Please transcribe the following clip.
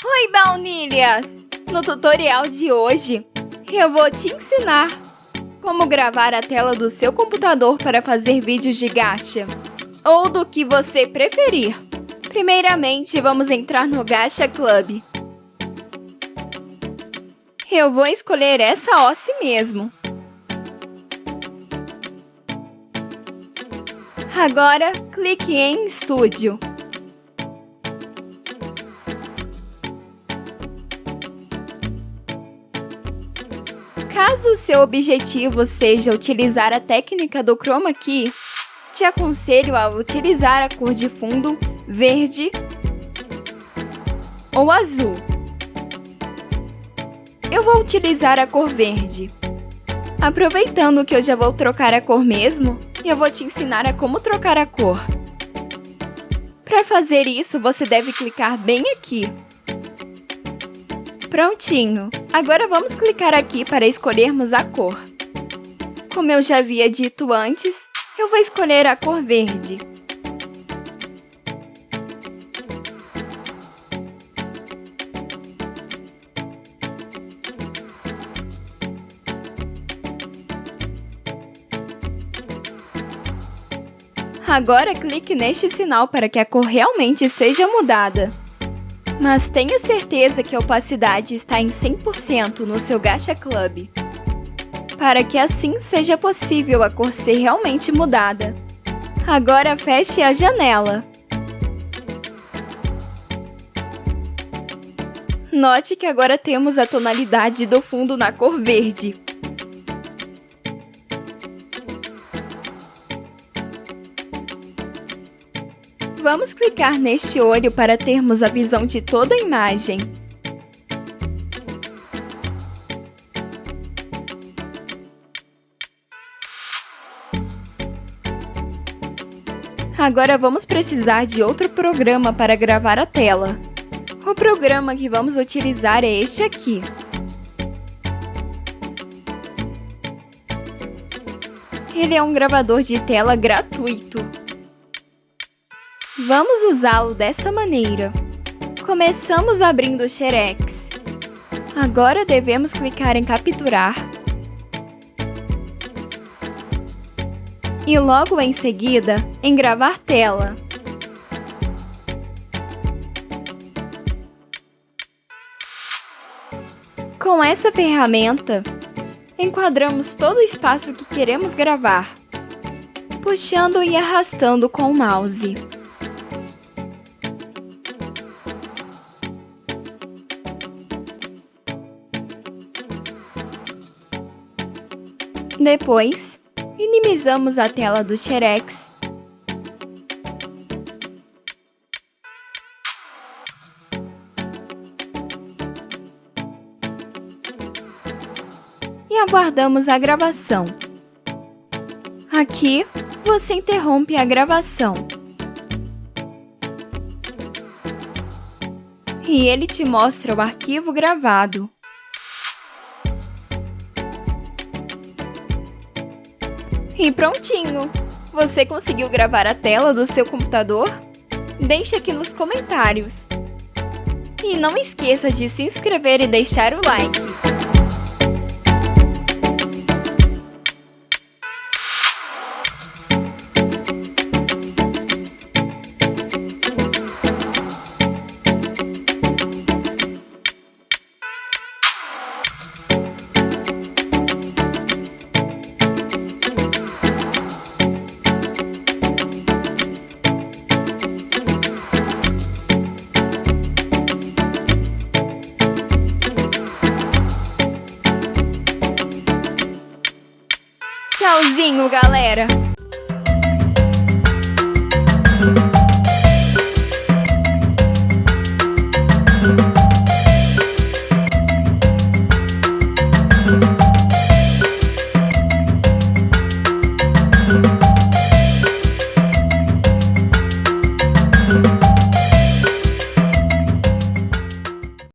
Oi, baunilhas! No tutorial de hoje, eu vou te ensinar como gravar a tela do seu computador para fazer vídeos de gacha, ou do que você preferir. Primeiramente, vamos entrar no Gacha Club. Eu vou escolher essa hosse mesmo. Agora, clique em Estúdio. Caso o seu objetivo seja utilizar a técnica do Chroma Key, te aconselho a utilizar a cor de fundo verde ou azul. Eu vou utilizar a cor verde. Aproveitando que eu já vou trocar a cor mesmo, eu vou te ensinar a como trocar a cor. Para fazer isso, você deve clicar bem aqui. Prontinho! Agora vamos clicar aqui para escolhermos a cor. Como eu já havia dito antes, eu vou escolher a cor verde. Agora clique neste sinal para que a cor realmente seja mudada. Mas tenha certeza que a opacidade está em 100% no seu Gacha Club, para que assim seja possível a cor ser realmente mudada. Agora feche a janela. Note que agora temos a tonalidade do fundo na cor verde. Vamos clicar neste olho para termos a visão de toda a imagem. Agora vamos precisar de outro programa para gravar a tela. O programa que vamos utilizar é este aqui. Ele é um gravador de tela gratuito. Vamos usá-lo desta maneira. Começamos abrindo o Xerox. Agora devemos clicar em capturar. E logo em seguida, em gravar tela. Com essa ferramenta, enquadramos todo o espaço que queremos gravar, puxando e arrastando com o mouse. Depois, minimizamos a tela do Xerox e aguardamos a gravação. Aqui, você interrompe a gravação e ele te mostra o arquivo gravado. E prontinho! Você conseguiu gravar a tela do seu computador? Deixe aqui nos comentários. E não esqueça de se inscrever e deixar o like. Tchauzinho, galera!